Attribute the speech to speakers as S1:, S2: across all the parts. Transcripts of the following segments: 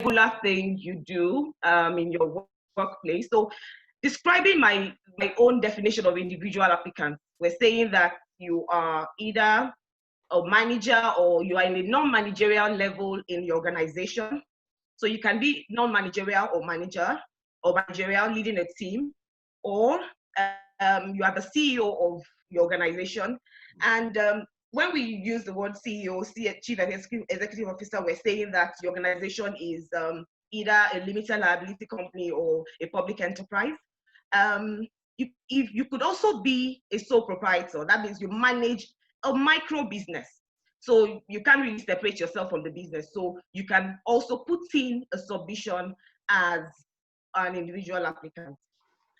S1: regular thing you do in your workplace. So describing my own definition of individual applicant, we're saying that you are either a manager or you are in a non-managerial level in your organization. So you can be non-managerial or managerial leading a team, or you are the CEO of your organization. And when we use the word CEO, Chief Executive Officer, we're saying that the organization is either a limited liability company or a public enterprise. You could also be a sole proprietor. That means you manage a micro business. So you can't really separate yourself from the business. So you can also put in a submission as an individual applicant.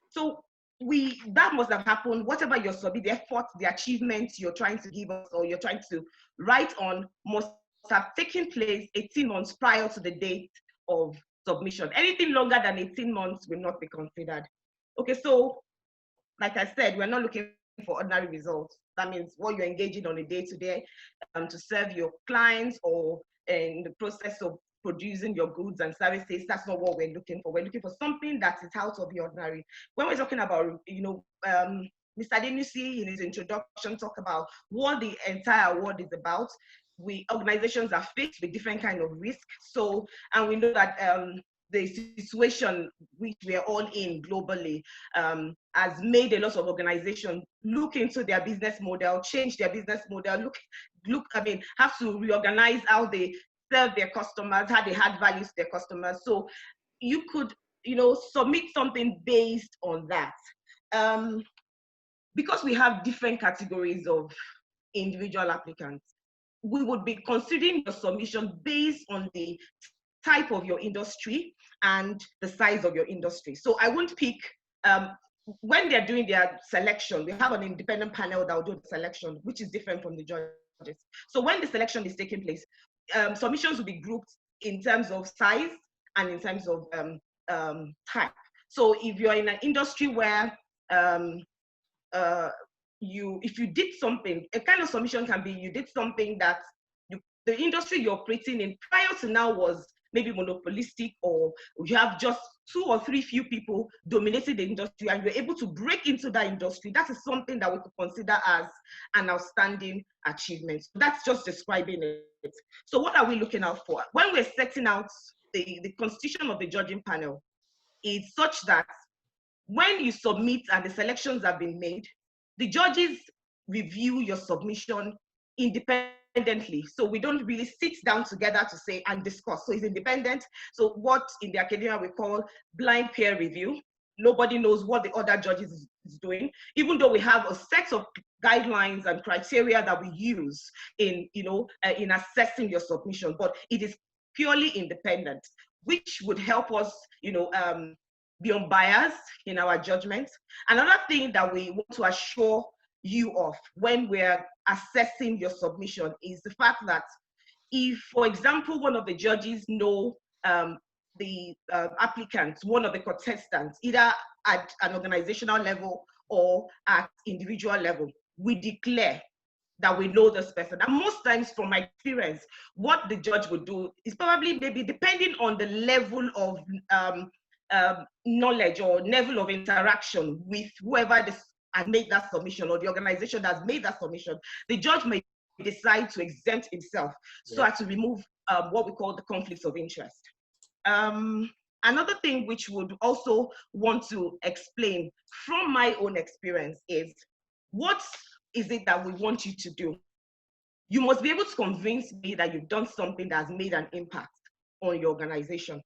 S1: So that must have happened, whatever your submit, the effort, the achievements you're trying to give us or you're trying to write on must have taken place 18 months prior to the date of submission. Anything longer than 18 months will not be considered. Okay, so like I said, we're not looking for ordinary results. That means what you're engaging on a day-to-day to serve your clients or in the process of producing your goods and services. That's not what we're looking for. We're looking for something that is out of the ordinary. When we're talking about, Mr. Denusi in his introduction talked about what the entire award is about. Organizations are faced with different kind of risk. So, and we know that the situation which we are all in globally has made a lot of organizations look into their business model, change their business model, have to reorganize how they serve their customers, how they add value to their customers. So you could, submit something based on that. Because we have different categories of individual applicants, we would be considering your submission based on the type of your industry and the size of your industry. So I won't pick, when they're doing their selection, we have an independent panel that will do the selection, which is different from the judges. So when the selection is taking place, submissions will be grouped in terms of size and in terms of type. So if you're in an industry where if you did something, a kind of submission can be you did something that the industry you're operating in prior to now was maybe monopolistic, or you have just 2 or 3 few people dominating the industry and you're able to break into that industry. That is something that we could consider as an outstanding achievement. So that's just describing it. So what are we looking out for? When we're setting out the constitution of the judging panel, is such that when you submit and the selections have been made, the judges review your submission independently. So we don't really sit down together to say and discuss. So it's independent. So what in the academia we call blind peer review. Nobody knows what the other judges is doing, even though we have a set of guidelines and criteria that we use in assessing your submission, but it is purely independent, which would help us, be unbiased in our judgment. Another thing that we want to assure you of when we're assessing your submission is the fact that if, for example, one of the judges know the applicant, one of the contestants, either at an organizational level or at individual level, we declare that we know this person. And most times, from my experience, what the judge would do is probably maybe depending on the level of knowledge or level of interaction with whoever has made that submission or the organization that has made that submission, the judge may decide to exempt himself so as to remove what we call the conflicts of interest. Another thing which would also want to explain from my own experience is, what is it that we want you to do? You must be able to convince me that you've done something that has made an impact on your organization.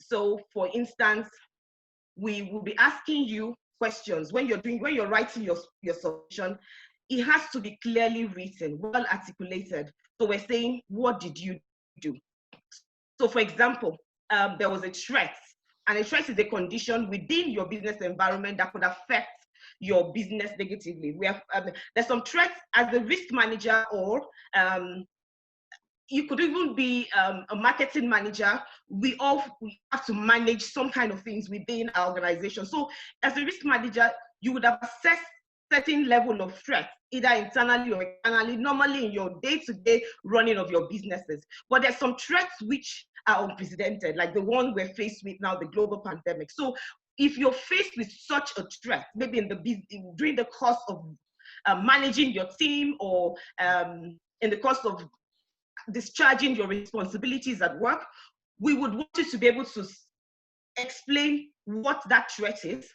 S1: So for instance, we will be asking you questions when you're writing your submission. It has to be clearly written, well articulated. So we're saying, what did you do? So for example, there was a threat, and a threat is a condition within your business environment that could affect your business negatively. There's some threats as a risk manager, or you could even be a marketing manager. We have to manage some kind of things within our organization. So as a risk manager, you would have assessed certain level of threat, either internally or externally, normally in your day-to-day running of your businesses. But there's some threats which are unprecedented, like the one we're faced with now, the global pandemic. So if you're faced with such a threat, maybe during the course of managing your team, or in the course of discharging your responsibilities at work, we would want you to be able to explain what that threat is,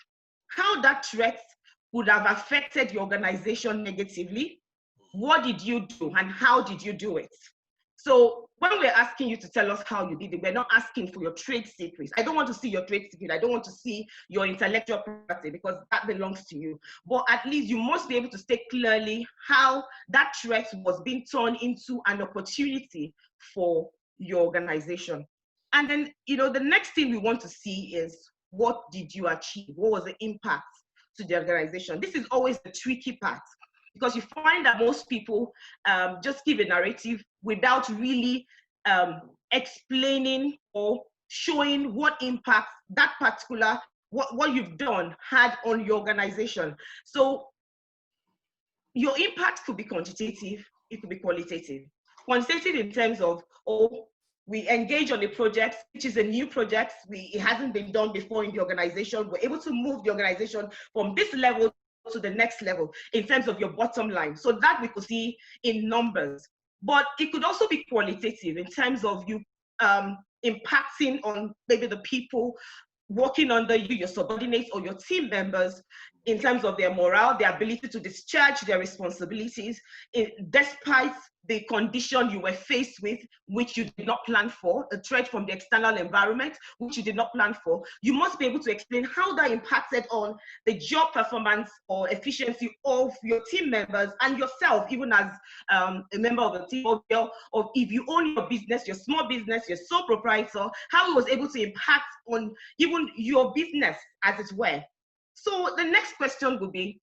S1: how that threat would have affected your organization negatively, what did you do, and how did you do it? So when we're asking you to tell us how you did it, we're not asking for your trade secrets. I don't want to see your trade secret. I don't want to see your intellectual property, because that belongs to you. But at least you must be able to state clearly how that threat was being turned into an opportunity for your organization. And then, the next thing we want to see is, what did you achieve? What was the impact to the organization? This is always the tricky part, because you find that most people just give a narrative without really explaining or showing what impact that particular, what you've done had on your organization. So your impact could be quantitative, it could be qualitative. Quantitative in terms of, we engage on a project, which is a new project, it hasn't been done before in the organization. We're able to move the organization from this level to the next level in terms of your bottom line. So that we could see in numbers. But it could also be qualitative in terms of you impacting on maybe the people working under you, your subordinates or your team members, in terms of their morale, their ability to discharge their responsibilities, despite the condition you were faced with, which you did not plan for, a threat from the external environment, which you did not plan for. You must be able to explain how that impacted on the job performance or efficiency of your team members and yourself, even as a member of the team, or if you own your business, your small business, your sole proprietor, how it was able to impact on even your business, as it were. So the next question would be,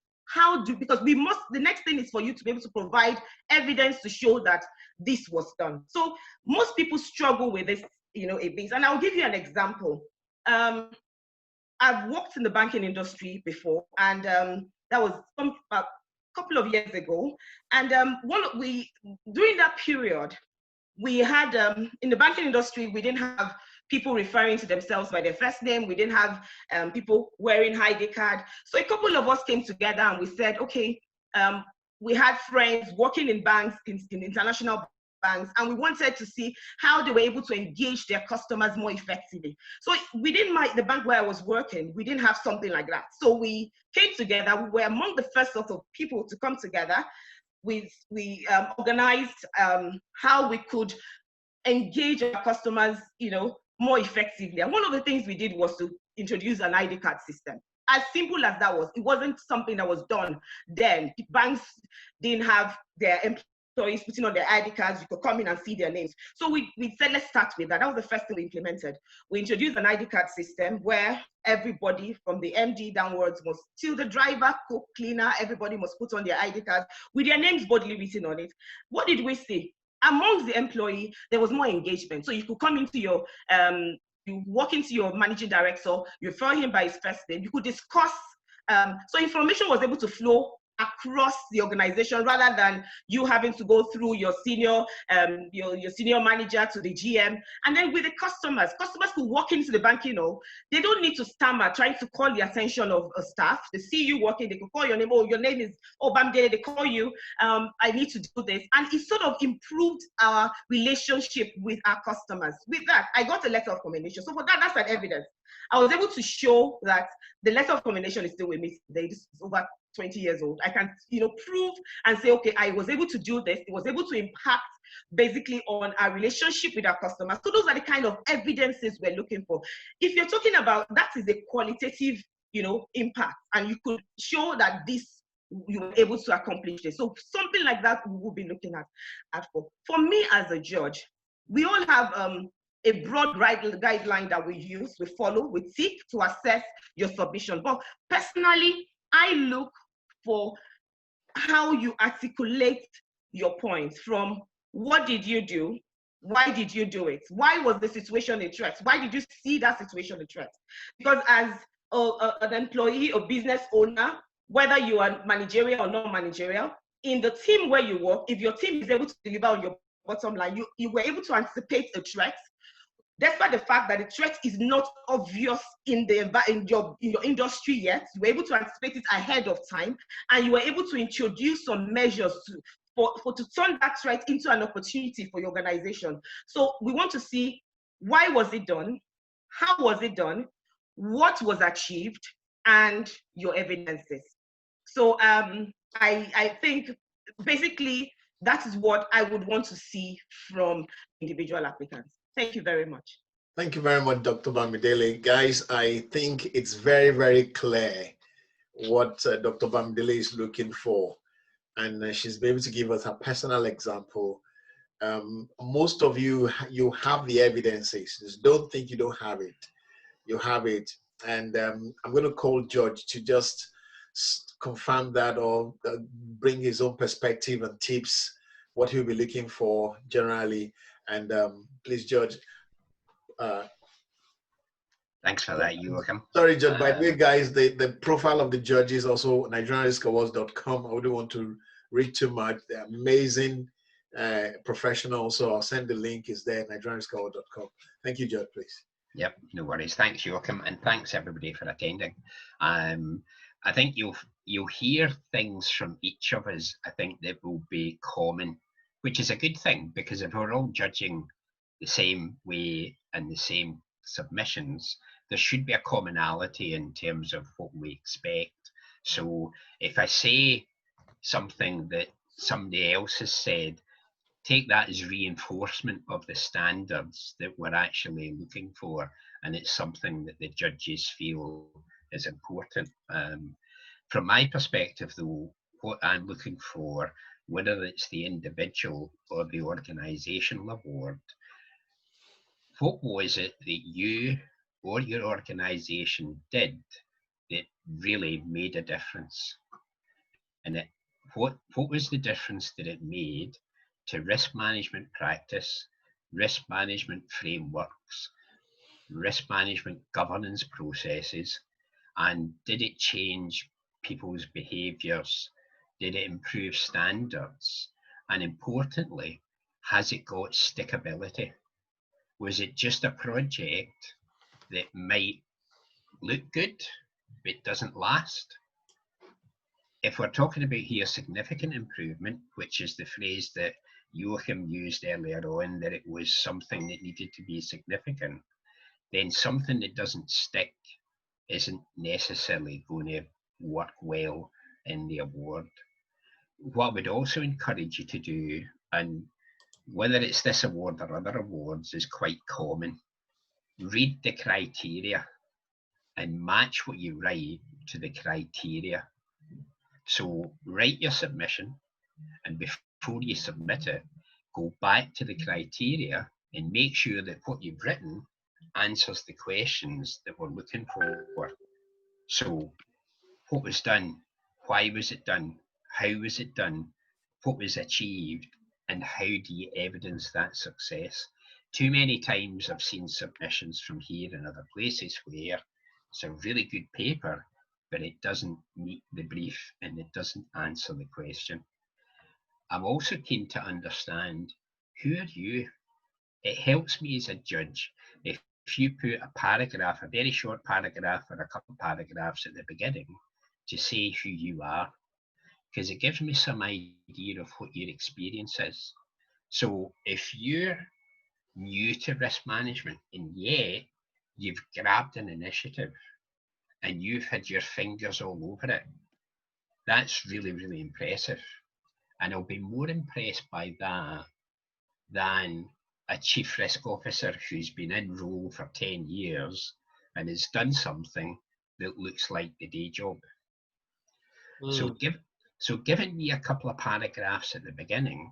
S1: because the next thing is for you to be able to provide evidence to show that this was done. So most people struggle with this, a bit. And I'll give you an example. I've worked in the banking industry before, and that was a couple of years ago. And during that period, we had, in the banking industry, we didn't have people referring to themselves by their first name. We didn't have people wearing ID card. So a couple of us came together and we said, okay, we had friends working in banks, in international banks, and we wanted to see how they were able to engage their customers more effectively. So within the bank where I was working, we didn't have something like that. So we came together. We were among the first sort of people to come together. We organized how we could engage our customers, more effectively. And one of the things we did was to introduce an ID card system. As simple as that was, it wasn't something that was done then. Banks didn't have their employees putting on their ID cards. You could come in and see their names. So we said, let's start with that. That was the first thing we implemented. We introduced an ID card system where everybody from the MD downwards till the driver, cook, cleaner, everybody must put on their ID card with their names boldly written on it. What did we see? Amongst the employee, there was more engagement. So you could come into you walk into your managing director, you refer him by his first name, you could discuss, so information was able to flow across the organization rather than you having to go through your senior manager to the GM. And then with the customers could walk into the bank, they don't need to stammer trying to call the attention of a staff. They see you working, they could call your name. Oh, your name is Obamde. They call you. I need to do this. And it sort of improved our relationship with our customers. With that, I got a letter of commendation. So for that, that's an evidence. I was able to show that the letter of commendation is still with me today. This is over 20 years old. I can, prove and say, okay, I was able to do this. It was able to impact basically on our relationship with our customers. So those are the kind of evidences we're looking for. If you're talking about, that is a qualitative, impact, and you could show that you were able to accomplish this. So something like that we will be looking at for. For me as a judge, we all have a broad guideline that we use, we follow, we seek to assess your submission. But personally, I look for how you articulate your points, from what did you do, why did you do it, why was the situation a threat, why did you see that situation a threat? Because as an employee or business owner, whether you are managerial or non-managerial, in the team where you work, if your team is able to deliver on your bottom line, you were able to anticipate a threat, despite the fact that the threat is not obvious in your industry yet. You were able to anticipate it ahead of time, and you were able to introduce some measures to turn that threat into an opportunity for your organization. So we want to see, why was it done? How was it done? What was achieved? And your evidences. So I think basically that is what I would want to see from individual applicants. Thank you very much.
S2: Thank you very much, Dr. Bamidele. Guys, I think it's very, very clear what Dr. Bamidele is looking for. And she's been able to give us a personal example. Most of you have the evidences. Just don't think you don't have it. You have it. And I'm going to call George to just confirm that, or bring his own perspective and tips, what he'll be looking for generally. And please, George.
S3: Thanks for that, Joachim.
S2: Sorry, George. By the way, guys, the profile of the judge is also NigerianRiskAwards.com. I wouldn't want to read too much. They're amazing professionals. So I'll send the link. Is there, NigerianRiskAwards.com. Thank you, George, please.
S3: Yep, no worries. Thanks, Joachim, and thanks everybody for attending. I think you'll hear things from each of us, I think, that will be common, which is a good thing, because if we're all judging the same way and the same submissions, there should be a commonality in terms of what we expect. So if I say something that somebody else has said, take that as reinforcement of the standards that we're actually looking for, and it's something that the judges feel is important. From my perspective, though, what I'm looking for, whether it's the individual or the organisational award, what was it that you or your organisation did that really made a difference? And what was the difference that it made to risk management practice, risk management frameworks, risk management governance processes, and did it change people's behaviours? Did it improve standards? And importantly, has it got stickability? Was it just a project that might look good but doesn't last? If we're talking about here significant improvement, which is the phrase that Joachim used earlier on, that it was something that needed to be significant, then something that doesn't stick isn't necessarily going to work well in the award. What I would also encourage you to do, and whether it's this award or other awards, is quite common. Read the criteria and match what you write to the criteria. So write your submission, and before you submit it, go back to the criteria and make sure that what you've written answers the questions that we're looking for. So what was done? Why was it done? How was it done? What was achieved? And how do you evidence that success? Too many times I've seen submissions from here and other places where it's a really good paper, but it doesn't meet the brief and it doesn't answer the question. I'm also keen to understand, who are you? It helps me as a judge if you put a paragraph, a very short paragraph or a couple of paragraphs at the beginning to say who you are, because it gives me some idea of what your experience is. So if you're new to risk management and yet you've grabbed an initiative and you've had your fingers all over it, that's really, really impressive. And I'll be more impressed by that than a chief risk officer who's been in role for 10 years and has done something that looks like the day job. So giving me a couple of paragraphs at the beginning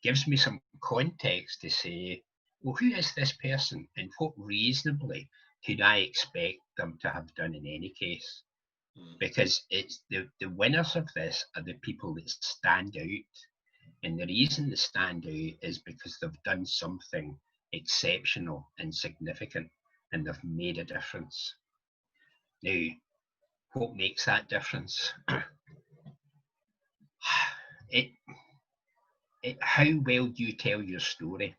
S3: gives me some context to say, well, who is this person and what reasonably could I expect them to have done in any case? Because it's the winners of this are the people that stand out. And the reason they stand out is because they've done something exceptional and significant and they've made a difference. Now, what makes that difference? How well do you tell your story?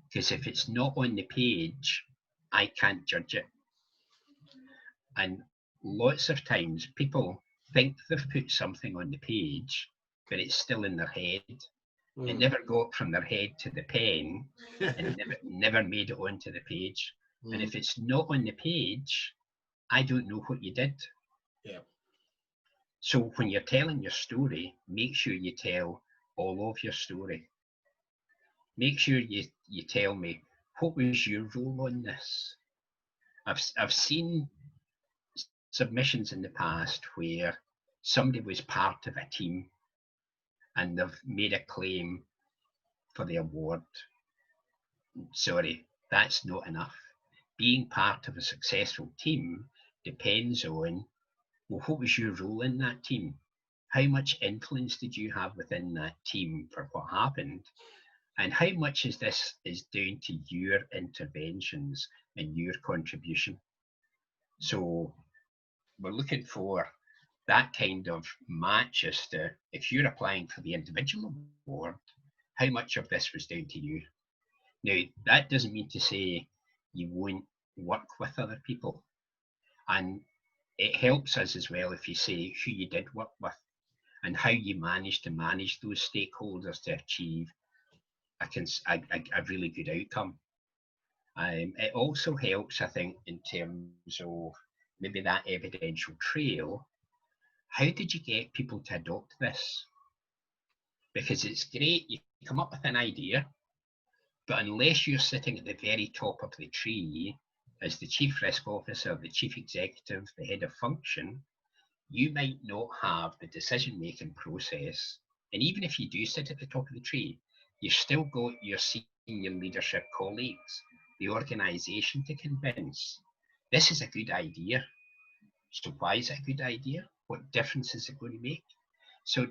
S3: Because if it's not on the page, I can't judge it. And lots of times people think they've put something on the page, but it's still in their head. It never got from their head to the pen and never made it onto the page. And if it's not on the page, I don't know what you did.
S2: Yeah.
S3: So when you're telling your story, make sure you tell all of your story. Make sure you tell me, what was your role on this? I've seen submissions in the past where somebody was part of a team and they've made a claim for the award. Sorry, that's not enough. Being part of a successful team depends on, well, what was your role in that team? How much influence did you have within that team for what happened? And how much is this is down to your interventions and your contribution? So we're looking for that kind of match as to, if you're applying for the individual award, how much of this was down to you? Now, that doesn't mean to say you won't work with other people. And it helps us as well if you say who you did work with and how you managed to manage those stakeholders to achieve a really good outcome. It also helps, I think, in terms of maybe that evidential trail. How did you get people to adopt this? Because it's great, you come up with an idea, but unless you're sitting at the very top of the tree as the chief risk officer, the chief executive, the head of function, you might not have the decision-making process. And even if you do sit at the top of the tree, you've still got your senior leadership colleagues, the organisation to convince. This is a good idea. So why is it a good idea? What difference is it going to make? So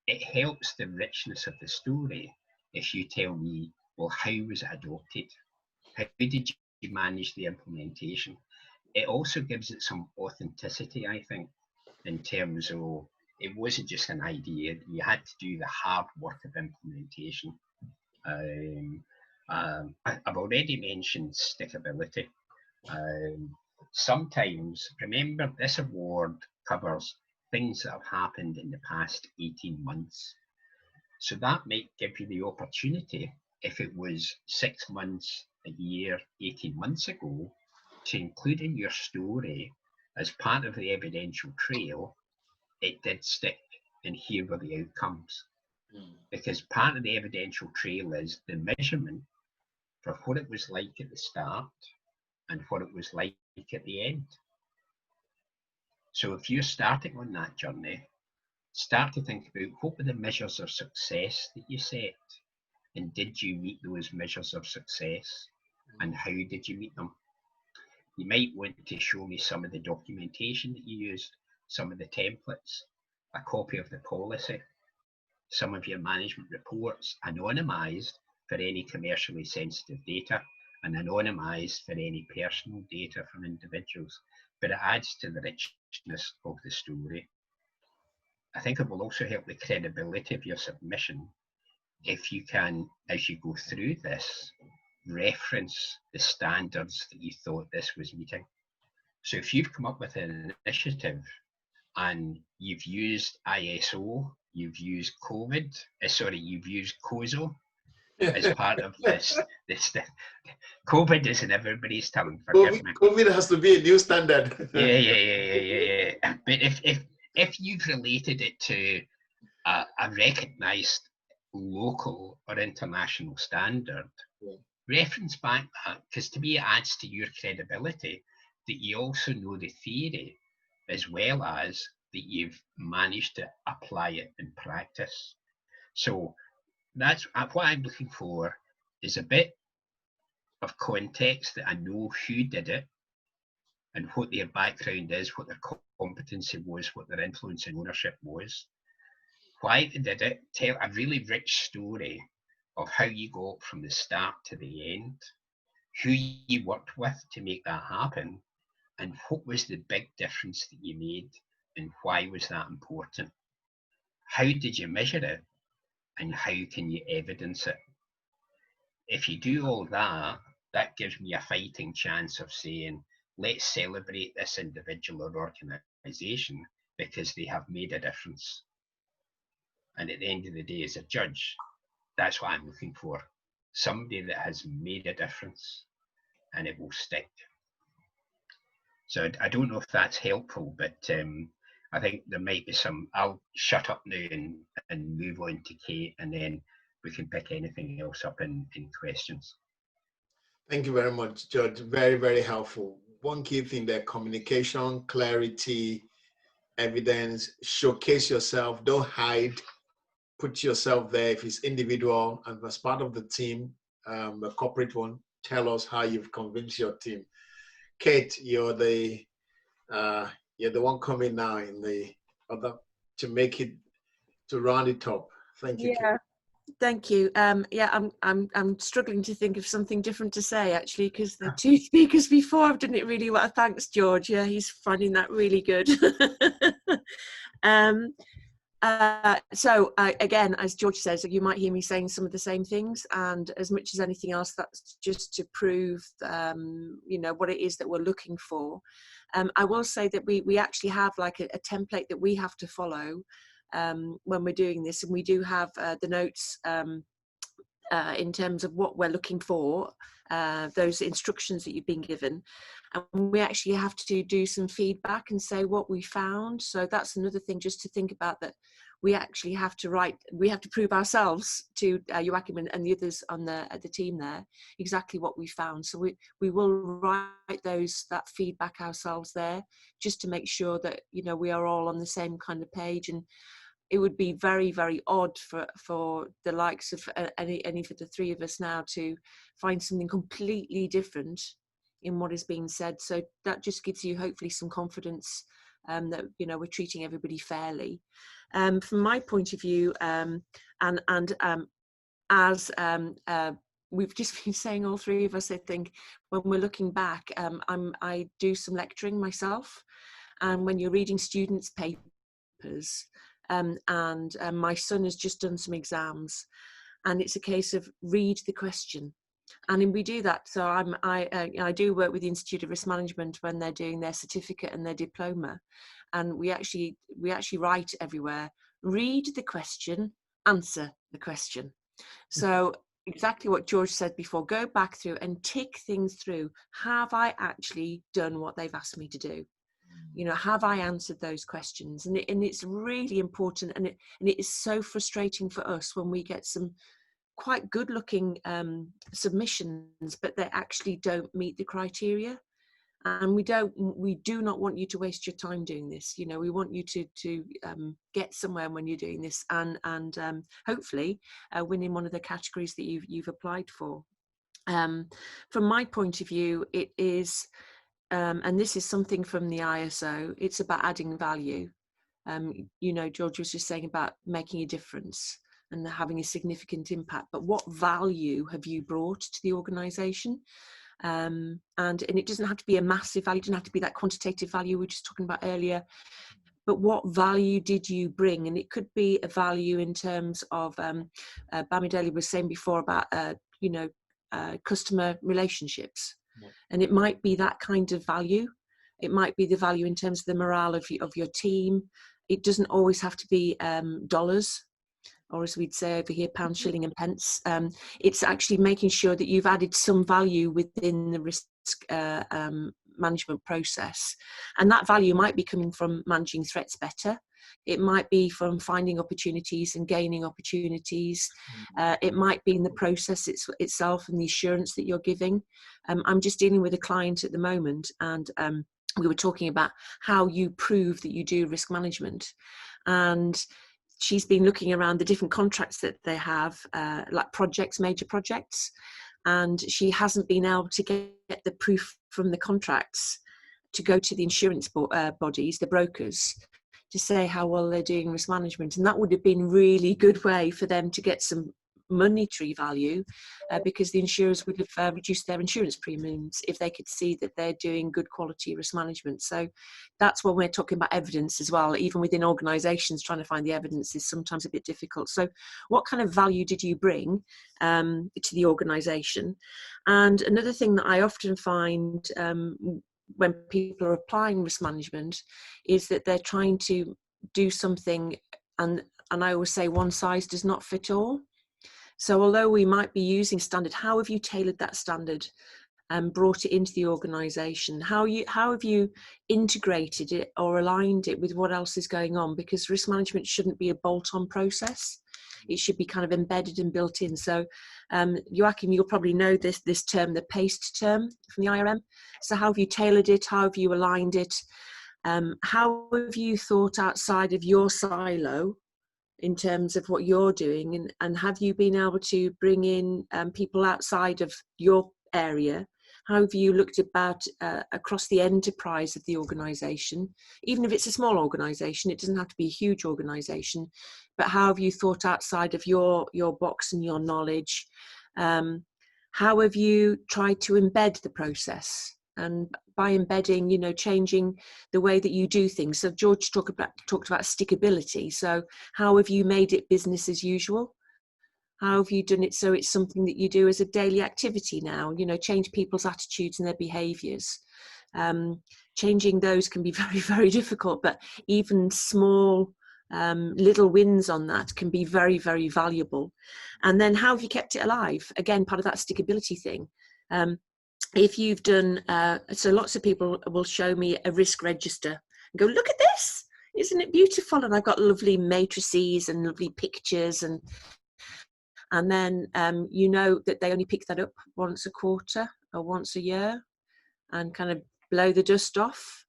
S3: it helps the richness of the story if you tell me, well, how was it adopted? How did you manage the implementation? It also gives it some authenticity, I think, in terms of it wasn't just an idea, you had to do the hard work of implementation. I've already mentioned stickability. Sometimes, remember, this award covers things that have happened in the past 18 months. So that might give you the opportunity, if it was 6 months, a year, 18 months ago, to include in your story as part of the evidential trail, it did stick and here were the outcomes. Because part of the evidential trail is the measurement for what it was like at the start and what it was like at the end. So if you're starting on that journey, start to think about what were the measures of success that you set, and did you meet those measures of success, and how did you meet them? You might want to show me some of the documentation that you used, some of the templates, a copy of the policy, some of your management reports, anonymised for any commercially sensitive data and anonymised for any personal data from individuals, but it adds to the richness of the story. I think it will also help the credibility of your submission if you can, as you go through this, reference the standards that you thought this was meeting. So if you've come up with an initiative and you've used ISO, you've used you've used COSO as part of this COVID is in everybody's tongue, forgive me.
S2: COVID has to be a new standard.
S3: Yeah. But if you've related it to a recognised local or international standard, reference back that, because to me it adds to your credibility that you also know the theory as well as that you've managed to apply it in practice. So that's what I'm looking for, is a bit of context that I know who did it and what their background is, what their competency was, what their influence and ownership was, why they did it, tell a really rich story of how you got from the start to the end, who you worked with to make that happen, and what was the big difference that you made, and why was that important? How did you measure it, and how can you evidence it? If you do all that, that gives me a fighting chance of saying, let's celebrate this individual or organisation because they have made a difference. And at the end of the day, as a judge, that's what I'm looking for. Somebody that has made a difference and it will stick. So I don't know if that's helpful, but I think there might be some. I'll shut up now and move on to Kate, and then we can pick anything else up in questions.
S2: Thank you very much, George. Very, very helpful. One key thing there: communication, clarity, evidence, showcase yourself, don't hide, put yourself there. If it's individual and as part of the team, a corporate one, tell us how you've convinced your team. Kate, you're the one coming now in the other to make it, to round it up. Thank you,
S4: Yeah.
S2: Kate.
S4: Thank you. Yeah, I'm struggling to think of something different to say, actually, because the two speakers before have done it really well. Thanks, George. Yeah, he's finding that really good. Again, as George says, you might hear me saying some of the same things, and as much as anything else, that's just to prove, what it is that we're looking for. I will say that we actually have like a template that we have to follow when we're doing this, and we do have the notes in terms of what we're looking for, those instructions that you've been given, and we actually have to do some feedback and say what we found. So that's another thing just to think about, that we actually have to prove ourselves to Joachim and the others on the team there exactly what we found. So we will write that feedback ourselves there, just to make sure that we are all on the same kind of page. And it would be very, very odd for the likes of any of the three of us now to find something completely different in what is being said. So that just gives you hopefully some confidence that we're treating everybody fairly. From my point of view, as we've just been saying, all three of us, I think when we're looking back, I do some lecturing myself, and when you're reading students' papers. And my son has just done some exams, and it's a case of read the question, and we do that. So I do work with the Institute of Risk Management when they're doing their certificate and their diploma, and we actually write everywhere: read the question, answer the question. So exactly what George said before, go back through and tick things through. Have I actually done what they've asked me to do? Have I answered those questions? And it's really important, and it is so frustrating for us when we get some quite good looking submissions, but they actually don't meet the criteria. And we do not want you to waste your time doing this. We want you to get somewhere when you're doing this, and hopefully win in one of the categories that you've applied for. From my point of view, it is, and this is something from the ISO, it's about adding value. George was just saying about making a difference and having a significant impact, but what value have you brought to the organisation? And it doesn't have to be a massive value, it doesn't have to be that quantitative value we were just talking about earlier, but what value did you bring? And it could be a value in terms of, Bamidele was saying before about, customer relationships. And it might be that kind of value. It might be the value in terms of the morale of your team. It doesn't always have to be dollars, or as we'd say over here, pounds, shilling and pence. It's actually making sure that you've added some value within the risk management process. And that value might be coming from managing threats better. It might be from finding opportunities and gaining opportunities. It might be in the process itself and the assurance that you're giving. I'm just dealing with a client at the moment, and we were talking about how you prove that you do risk management. And she's been looking around the different contracts that they have, like projects, major projects, and she hasn't been able to get the proof from the contracts to go to the insurance bodies, the brokers, to say how well they're doing risk management. And that would have been a really good way for them to get some monetary value, because the insurers would have reduced their insurance premiums if they could see that they're doing good quality risk management. So that's when we're talking about evidence as well. Even within organisations, trying to find the evidence is sometimes a bit difficult. So what kind of value did you bring to the organisation? And another thing that I often find when people are applying risk management is that they're trying to do something, and I always say one size does not fit all. So although we might be using standard, how have you tailored that standard and brought it into the organisation? How have you integrated it or aligned it with what else is going on? Because risk management shouldn't be a bolt-on process. It should be kind of embedded and built in. So Joachim, you'll probably know this term, the PACE term from the IRM. So how have you tailored it? How have you aligned it? How have you thought outside of your silo in terms of what you're doing? And have you been able to bring in people outside of your area? How have you looked about across the enterprise of the organisation? Even if it's a small organisation, it doesn't have to be a huge organisation, but how have you thought outside of your box and your knowledge? How have you tried to embed the process? And by embedding, you know, changing the way that you do things. So George talked about stickability. So how have you made it business as usual? How have you done it so it's something that you do as a daily activity now? You know, change people's attitudes and their behaviours. Changing those can be very, very difficult, but even small little wins on that can be very, very valuable. And then how have you kept it alive? Again, part of that stickability thing. If you've done, so lots of people will show me a risk register and go, look at this, isn't it beautiful? And I've got lovely matrices and lovely pictures, and then you know that they only pick that up once a quarter or once a year and kind of blow the dust off.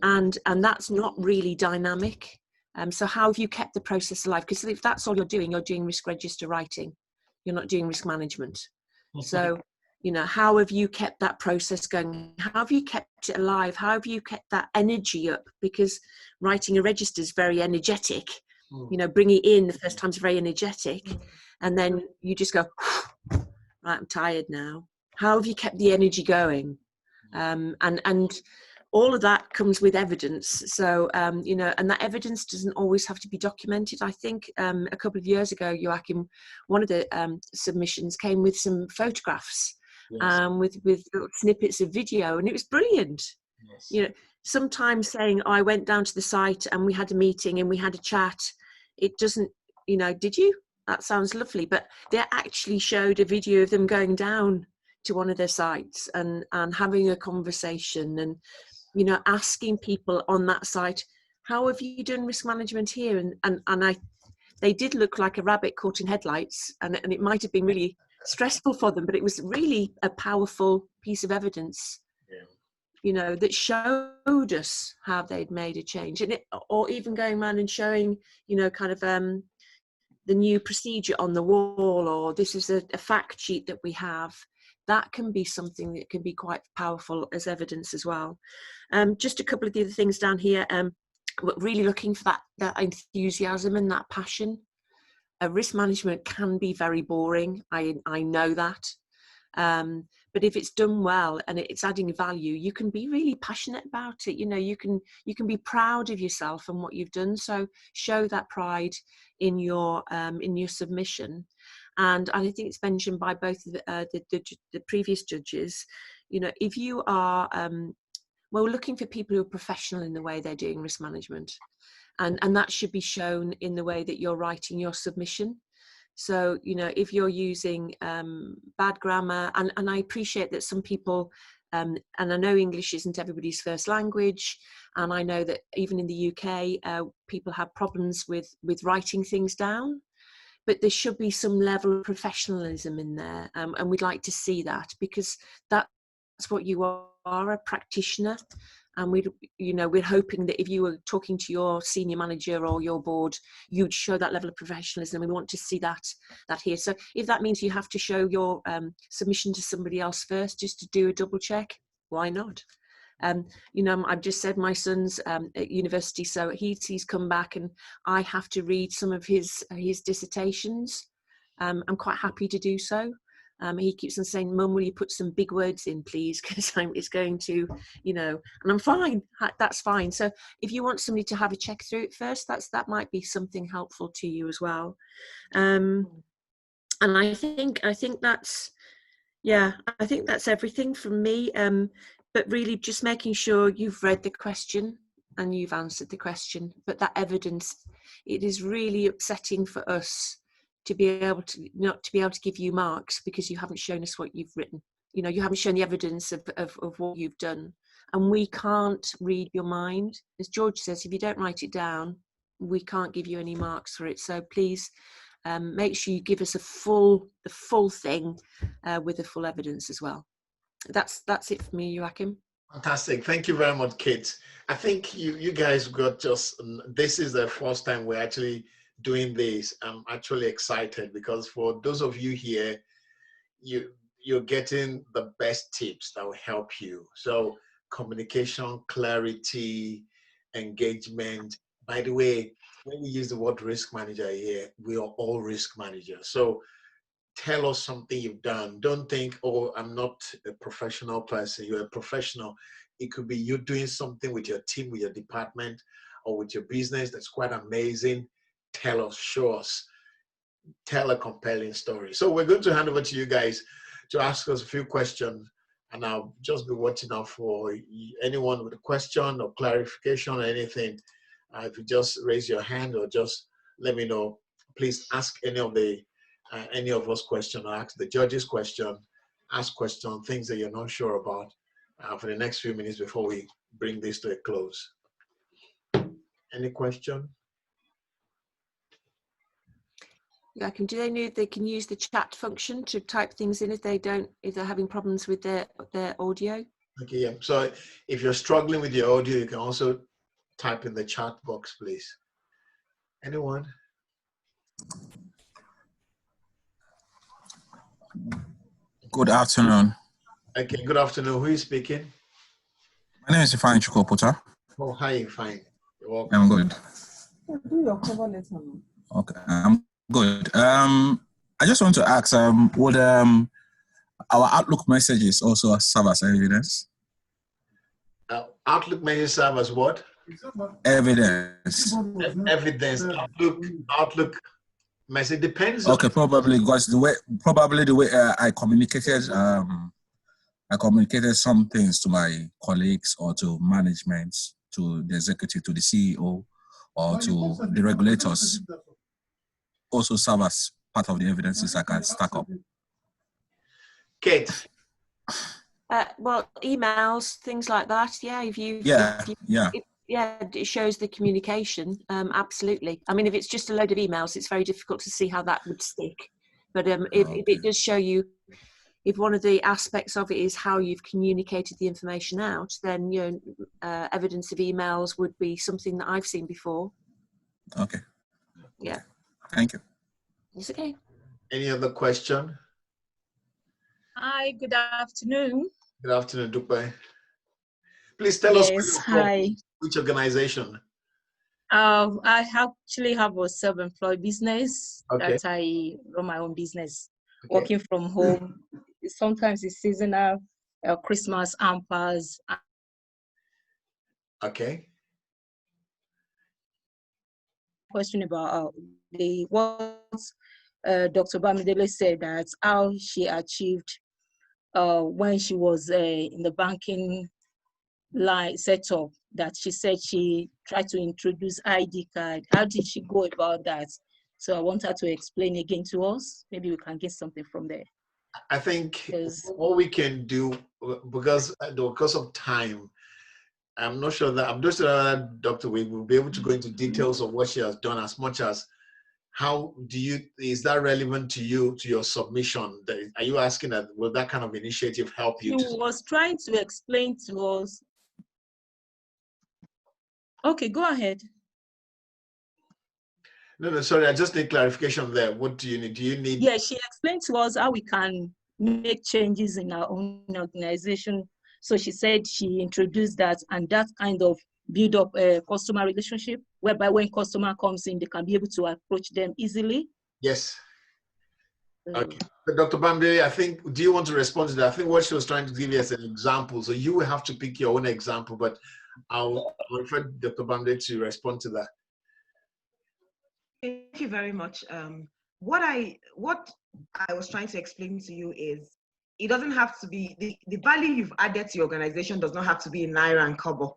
S4: And that's not really dynamic. So how have you kept the process alive? Because if that's all you're doing risk register writing. You're not doing risk management. So, you know, how have you kept that process going? How have you kept it alive? How have you kept that energy up? Because writing a register is very energetic. You know, bringing it in the first time is very energetic. And then you just go, right, I'm tired now. How have you kept the energy going? And all of that comes with evidence. So, you know, and that evidence doesn't always have to be documented. I think a couple of years ago, Joachim, one of the submissions came with some photographs, yes, with little snippets of video, and it was brilliant. Yes. You know, sometimes saying, oh, I went down to the site and we had a meeting and we had a chat. It doesn't, you know, did you? That sounds lovely. But they actually showed a video of them going down to one of their sites and having a conversation and, you know, asking people on that site, how have you done risk management here? And they did look like a rabbit caught in headlights, and it might have been really stressful for them, but it was really a powerful piece of evidence, yeah, you know, that showed us how they'd made a change. And or even going around and showing, you know, kind of the new procedure on the wall, or this is a fact sheet that we have. That can be something that can be quite powerful as evidence as well. Just a couple of the other things down here. Really looking for that enthusiasm and that passion. Risk management can be very boring. I know that. But if it's done well and it's adding value, you can be really passionate about it. You know, you can be proud of yourself and what you've done. So show that pride in your submission. And I think it's mentioned by both the previous judges. You know, if you are we're looking for people who are professional in the way they're doing risk management, and that should be shown in the way that you're writing your submission. So, you know, if you're using bad grammar, and I appreciate that some people, and I know English isn't everybody's first language, and I know that even in the UK, people have problems with writing things down, but there should be some level of professionalism in there, and we'd like to see that, because that's what you are, a practitioner. And we're hoping that if you were talking to your senior manager or your board, you'd show that level of professionalism. We want to see that here. So if that means you have to show your submission to somebody else first, just to do a double check, why not? You know, I've just said my son's at university, so he's come back, and I have to read some of his dissertations I'm quite happy to do so. He keeps on saying, "Mum, will you put some big words in, please?" Because it's going to, you know, and I'm fine. That's fine. So if you want somebody to have a check through it first, that might be something helpful to you as well. And I think that's, yeah, I think that's everything from me. But really just making sure you've read the question and you've answered the question. But that evidence, it is really upsetting for us to be able to not to be able to give you marks because you haven't shown us what you've written. You know, you haven't shown the evidence of what you've done. And we can't read your mind. As George says, if you don't write it down, we can't give you any marks for it. So please make sure you give us the full thing with the full evidence as well. That's it for me, Joachim.
S2: Fantastic. Thank you very much, Kate. I think you guys got just, this is the first time we're actually doing this. I'm actually excited because for those of you here, you're getting the best tips that will help you. So communication, clarity, engagement. By the way, when we use the word risk manager here, we are all risk managers. So tell us something you've done. Don't think, oh, I'm not a professional person. You're a professional. It could be you doing something with your team, with your department, or with your business that's quite amazing. Tell us, show us, tell a compelling story. So we're going to hand over to you guys to ask us a few questions, and I'll just be watching out for anyone with a question or clarification or anything. If you just raise your hand or just let me know, please ask any of us question, or ask the judges question, ask question, things that you're not sure about for the next few minutes before we bring this to a close. Any question?
S4: Yeah, do they know they can use the chat function to type things in if they're having problems with their audio?
S2: Okay, yeah. So if you're struggling with your audio, you can also type in the chat box, please. Anyone?
S5: Good afternoon.
S2: Okay, good afternoon. Who is speaking?
S5: My name is Ifeanyi Chukwuputa.
S2: Oh, hi, fine. You're welcome.
S5: I'm good.
S6: Do your cover letter.
S5: Okay, I'm good. I just want to ask, would our Outlook messages also serve as evidence?
S2: Outlook may serve as what?
S5: Evidence.
S2: Evidence. Outlook message depends.
S5: Okay, probably because the way I communicated some things to my colleagues or to management, to the executive, to the CEO, or to the regulators, also serve as part of the evidences I can stack up.
S2: Kate.
S4: Well, emails, things like that. Yeah, it shows the communication. Absolutely. I mean, if it's just a load of emails, it's very difficult to see how that would stick. But if it does show you, if one of the aspects of it is how you've communicated the information out, then evidence of emails would be something that I've seen before.
S5: Okay.
S4: Yeah.
S5: Thank you.
S4: It's okay.
S2: Any other question?
S7: Hi, good afternoon.
S2: Good afternoon, Dupe. Please tell us which organization.
S7: I actually have a self-employed business that I run my own business, working from home. Sometimes it's seasonal, Christmas hampers.
S2: Okay.
S7: Question about what Dr. Bamidele said, that how she achieved when she was in the banking line setup, that she said she tried to introduce ID card. How did she go about that? So I want her to explain again to us. Maybe we can get something from there.
S2: I think what we can do, because of time, I'm not sure that Dr. Wade will be able to go into details of what she has done, as much as is that relevant to you, to your submission? Are you asking that, will that kind of initiative help you?
S7: She was trying to explain to us. Okay, go ahead.
S2: No, sorry, I just need clarification there. What do you need? Do you need?
S7: Yeah, she explained to us how we can make changes in our own organization. So she said she introduced that, and that kind of build up a customer relationship, whereby when customer comes in, they can be able to approach them easily.
S2: Yes. Okay. So Dr. Bamidele, I think, do you want to respond to that? I think what she was trying to give you as an example, so you will have to pick your own example, but I'll refer Dr. Bamidele to respond to that.
S1: Thank you very much. What I was trying to explain to you is it doesn't have to be, the value you've added to your organization does not have to be in naira and kobo.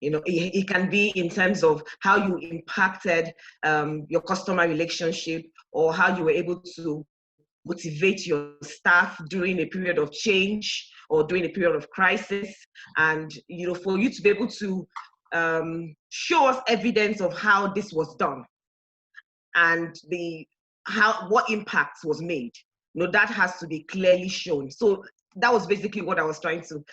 S1: You know, it can be in terms of how you impacted your customer relationship, or how you were able to motivate your staff during a period of change or during a period of crisis. And, you know, for you to be able to show us evidence of how this was done and what impact was made. You know, that has to be clearly shown. So that was basically what I was trying to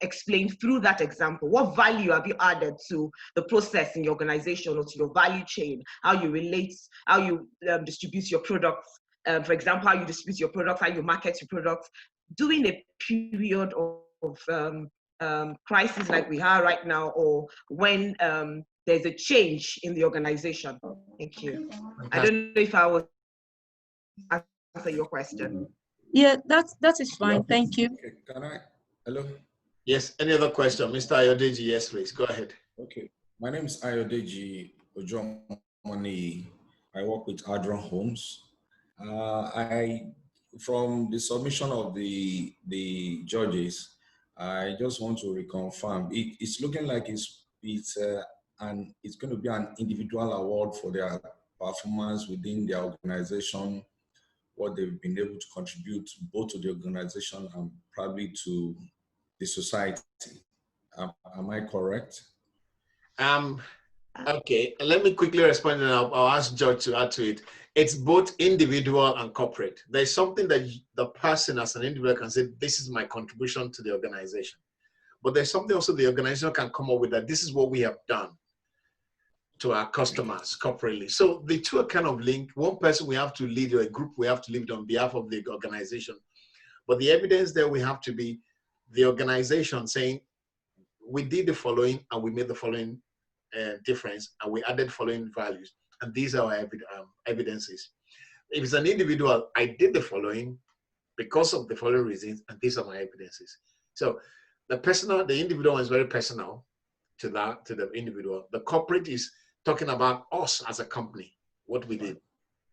S1: explain through that example. What value have you added to the process in your organization or to your value chain? How you relate, how you distribute your products. For example, how you distribute your products, how you market your products. During a period of crisis like we are right now, or when there's a change in the organization. Thank you. I don't know if I was answer your question.
S7: Yeah, that is fine. Thank you.
S5: Okay, can I? Hello?
S2: Yes, any other question? Mr. Ayodeji, yes, please, go ahead.
S5: Okay, my name is Ayodeji Ojomoni. I work with Adron Homes. From the submission of the judges, I just want to reconfirm. It's looking like it's going to be an individual award for their performance within their organization, what they've been able to contribute both to the organization and probably to the society. Am I correct?
S2: Okay, let me quickly respond, and I'll ask George to add to it. It's both individual and corporate. There's something that the person as an individual can say, this is my contribution to the organization. But there's something also the organization can come up with, that this is what we have done to our customers corporately. So the two are kind of linked. One person we have to lead, or a group we have to lead on behalf of the organization. But the evidence there we have to be the organization saying, we did the following and we made the following difference, and we added following values, and these are our evidences. If it's an individual, I did the following because of the following reasons, and these are my evidences. So the individual is very personal to the individual. The corporate is talking about us as a company, what we did.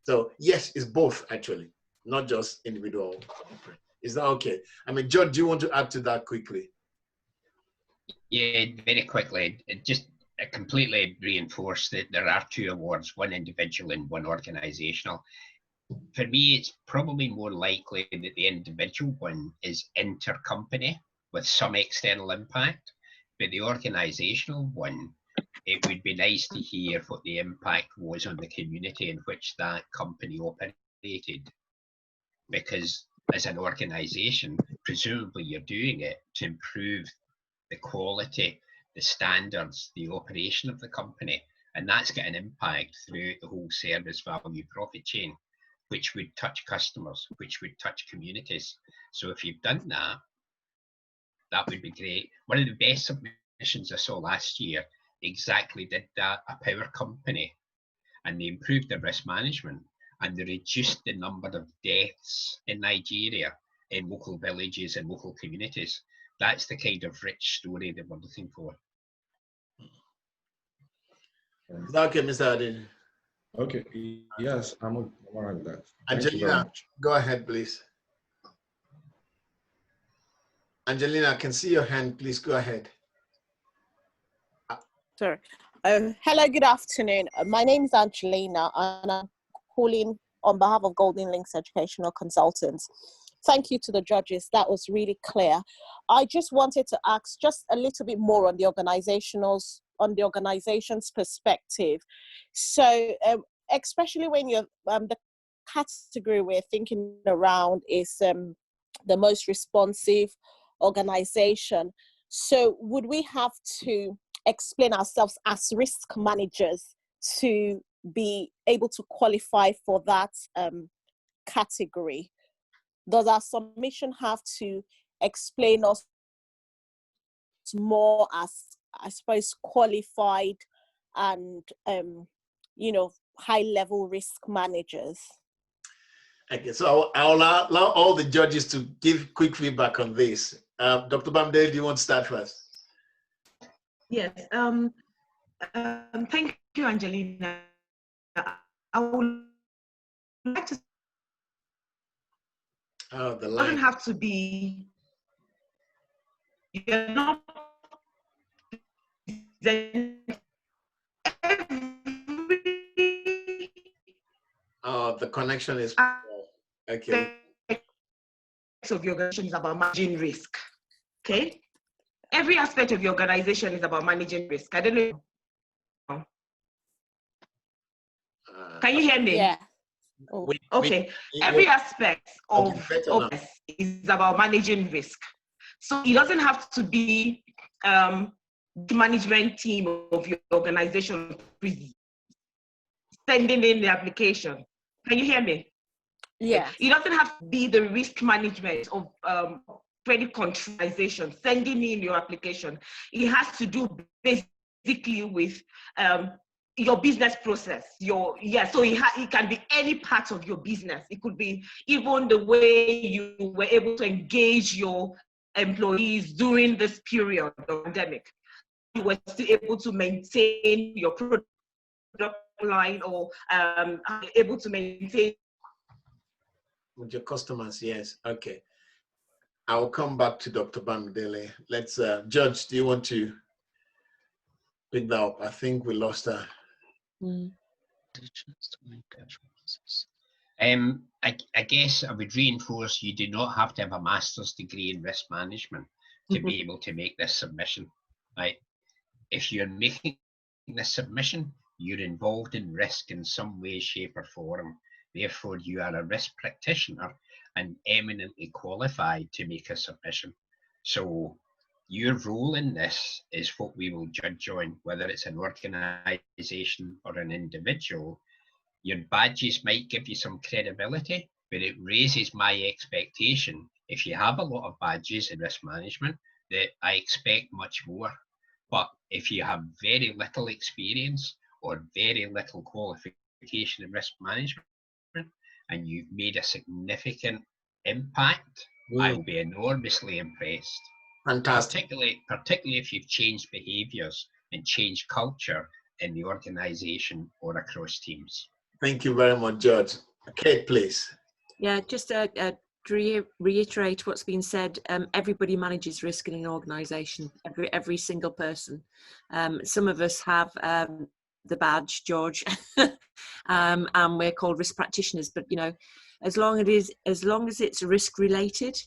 S2: So yes, it's both actually, not just individual. Is that okay? I mean, George, do you want to add to that quickly?
S3: Yeah, very quickly. Just completely reinforce that there are two awards, one individual and one organizational. For me, it's probably more likely that the individual one is intercompany with some external impact, but the organizational one, it would be nice to hear what the impact was on the community in which that company operated. Because as an organization, presumably you're doing it to improve the quality, the standards, the operation of the company, and that's got an impact throughout the whole service value profit chain, which would touch customers, which would touch communities. So if you've done that, that would be great. One of the best submissions I saw last year exactly did that, a power company, and they improved their risk management and they reduced the number of deaths in Nigeria in local villages and local communities. That's the kind of rich story that we're looking for.
S2: Okay, Mr. Adin.
S5: Okay, yes, I'm all right with that.
S2: Angelina, go ahead, please. Angelina, I can see your hand. Please go ahead.
S8: Sorry. Hello, good afternoon. My name is Angelina, and I'm calling on behalf of Golden Links Educational Consultants. Thank you to the judges. That was really clear. I just wanted to ask just a little bit more on the organization's perspective. So, especially when you're the category we're thinking around is the most responsive organization. So, would we have to explain ourselves as risk managers to be able to qualify for that category? Does our submission have to explain us more as, I suppose, qualified and, high-level risk managers?
S2: Okay, so I'll allow all the judges to give quick feedback on this. Dr. Bamidele, do you want to start first?
S1: Yes. Thank you, Angelina. I would like to.
S2: Oh, the
S1: It
S2: line.
S1: doesn't have to be. You're not.
S2: Oh, the connection is poor. Okay.
S1: Of your organization is about managing risk. Okay. Every aspect of your organization is about managing risk. I don't know. Can you hear me?
S8: Yeah.
S1: Okay. Every aspect of this is about managing risk. So it doesn't have to be the management team of your organization sending in the application. Can you hear me?
S8: Yeah.
S1: It doesn't have to be the risk management of credit controlization, sending in your application. It has to do basically with your business process. So it can be any part of your business. It could be even the way you were able to engage your employees during this period of the pandemic. You were still able to maintain your product line or able to maintain
S2: with your customers. Yes. Okay. I will come back to Dr. Bamidele. Let's, Judge, do you want to pick that up? I think we lost her.
S3: I guess I would reinforce you do not have to have a master's degree in risk management to be able to make this submission. Right? If you're making this submission, you're involved in risk in some way, shape, or form. Therefore, you are a risk practitioner and eminently qualified to make a submission. So your role in this is what we will judge on, whether it's an organization or an individual. Your badges might give you some credibility, but it raises my expectation. If you have a lot of badges in risk management, that I expect much more. But if you have very little experience or very little qualification in risk management, and you've made a significant impact, I will be enormously impressed.
S2: Fantastic.
S3: Particularly if you've changed behaviors and changed culture in the organization or across teams.
S2: Thank you very much, Judge. Kate, please.
S4: Yeah, just to reiterate what's been said, everybody manages risk in an organization, every single person. Some of us have the badge, George, and we're called risk practitioners, but as long as it's risk related,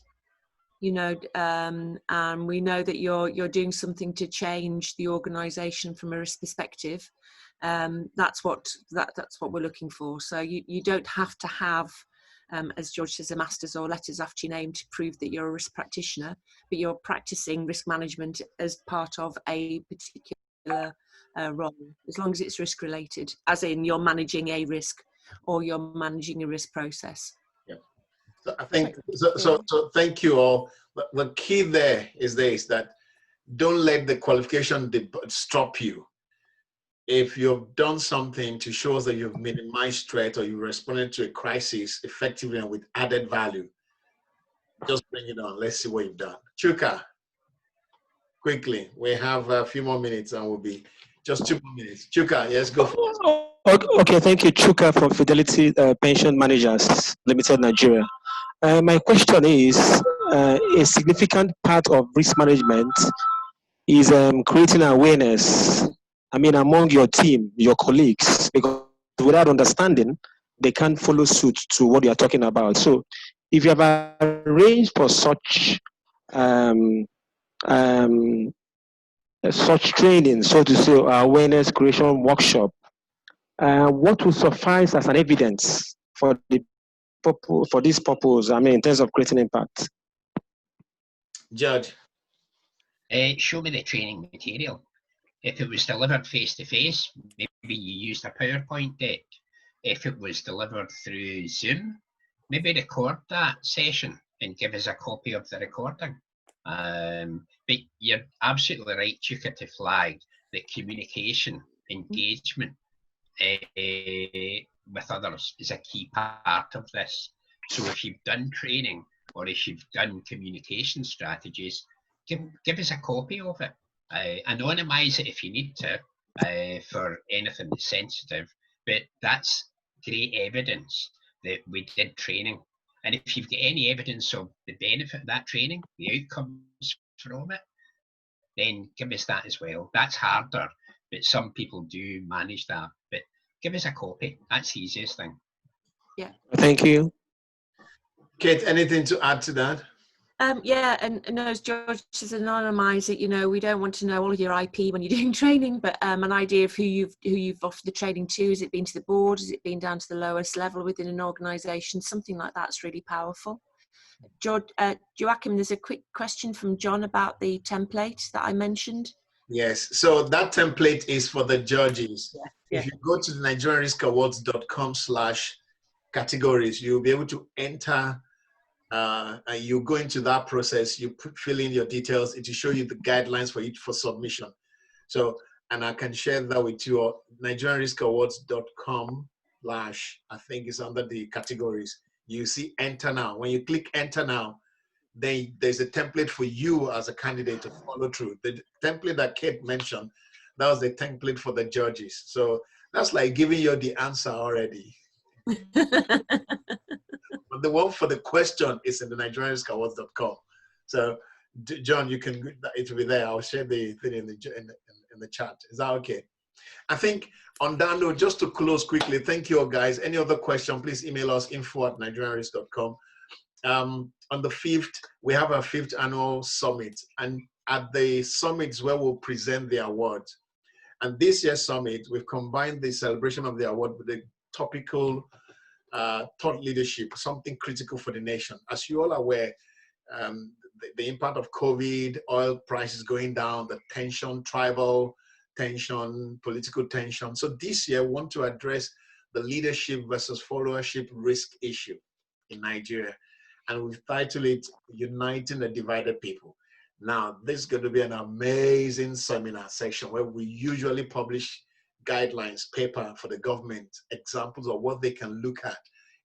S4: and we know that you're doing something to change the organization from a risk perspective, that's what we're looking for. So you don't have to have, as George says, a master's or letters after your name to prove that you're a risk practitioner, but you're practicing risk management as part of a particular role, as long as it's risk related, as in you're managing a risk or you're managing a risk process.
S2: Yeah. So I think so thank you all. But the key there is this, that don't let the qualification stop you. If you've done something to show us that you've minimized threat or you responded to a crisis effectively and with added value, just bring it on. Let's see what you've done. Chuka, quickly. We have a few more minutes and we'll be just 2 more minutes. Chuka, yes, go for it.
S9: Okay, thank you. Chuka from Fidelity Pension Managers Limited, Nigeria. My question is, a significant part of risk management is creating awareness, among your team, your colleagues, because without understanding, they can't follow suit to what you're talking about. So if you have arranged for such training, so to say, awareness creation workshop, what will suffice as an evidence for this purpose, in terms of creating impact?
S2: Judge.
S3: Show me the training material. If it was delivered face-to-face, maybe you used a PowerPoint deck. If it was delivered through Zoom, maybe record that session and give us a copy of the recording. But you're absolutely right, Chuka, to flag that communication, engagement with others is a key part of this. So if you've done training or if you've done communication strategies, give us a copy of it. Anonymise it if you need to for anything that's sensitive, but that's great evidence that we did training. And if you've got any evidence of the benefit of that training, the outcomes from it, then give us that as well. That's harder, but some people do manage that. But give us a copy. That's the easiest thing.
S4: Yeah.
S9: Thank you.
S2: Kate, anything to add to that?
S4: Yeah, and as George says, anonymise it. You know, we don't want to know all of your IP when you're doing training, but an idea of who you've offered the training to. Has it been to the board? Has it been down to the lowest level within an organisation? Something like that's really powerful. George, Joachim, there's a quick question from John about the template that I mentioned.
S2: Yes, so that template is for the judges.
S4: Yeah.
S2: If you go to the nigerianriskawards.com/categories, you'll be able to enter. You go into that process, you fill in your details, it will show you the guidelines for each for submission. So, and I can share that with you. nigerianriskawards.com/ I think it's under the categories. You see enter now. When you click enter now, then there's a template for you as a candidate to follow through. The template that Kate mentioned, that was the template for the judges. So that's like giving you the answer already. But the one for the question is in the nigerianriskawards.com. So, John, you can, it will be there. I'll share the thing in the chat. Is that okay? I think on that note, just to close quickly, thank you all guys. Any other question, please email us info@nigerianrisk.com. On the 5th, we have our 5th annual summit. And at the summit is where we'll present the awards. And this year's summit, we've combined the celebration of the award with the topical thought leadership, something critical for the nation. As you all are aware, the impact of COVID, oil prices going down, the tension, tribal tension, political tension. So this year, we want to address the leadership versus followership risk issue in Nigeria. And we've titled it Uniting the Divided People. Now, this is going to be an amazing seminar section where we usually publish guidelines, paper for the government, examples of what they can look at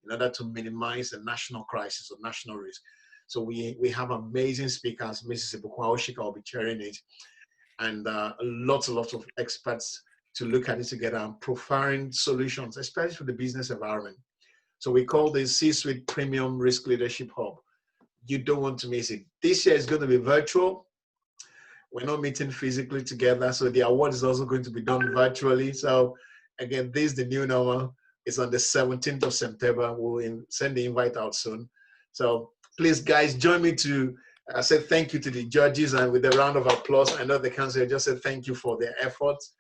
S2: in order to minimize the national crisis or national risk. So we have amazing speakers. Mrs. Ibukwa Oshika will be chairing it, and lots of experts to look at it together and profiling solutions, especially for the business environment. So we call this C-Suite Premium Risk Leadership Hub. You don't want to miss it. This year is going to be virtual. We're not meeting physically together, so the award is also going to be done virtually. So again, this is the new normal. It's on the 17th of September. We'll send the invite out soon. So please, guys, join me to say thank you to the judges, and with a round of applause. I know the council just said thank you for their efforts.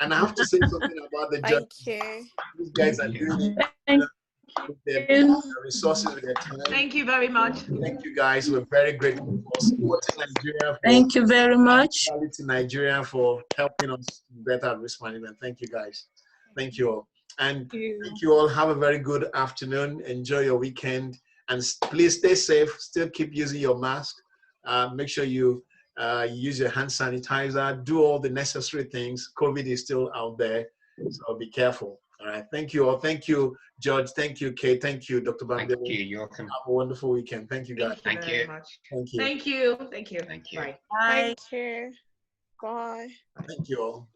S2: And I have to say something about the judges.
S8: Thank you.
S2: These guys are doing it. With their resources, with their time.
S1: Thank you very much.
S2: Thank you, guys. We're very grateful for supporting Nigeria.
S7: Thank you very much.
S2: To Nigeria for helping us better at risk management. Thank you, guys. Thank you all. And thank you all. Have a very good afternoon. Enjoy your weekend. And please stay safe. Still keep using your mask. Make sure you use your hand sanitizer. Do all the necessary things. COVID is still out there, so be careful. All right. Thank you all. Thank you, George. Thank you, Kate. Thank you, Dr. Bamidele.
S3: Thank you, Joachim.
S2: Have a wonderful weekend. Thank you, guys.
S3: Thank you.
S2: Thank you.
S1: Thank you. Thank you.
S3: Thank you.
S1: Bye.
S8: Thank you. Bye.
S2: Thank you all.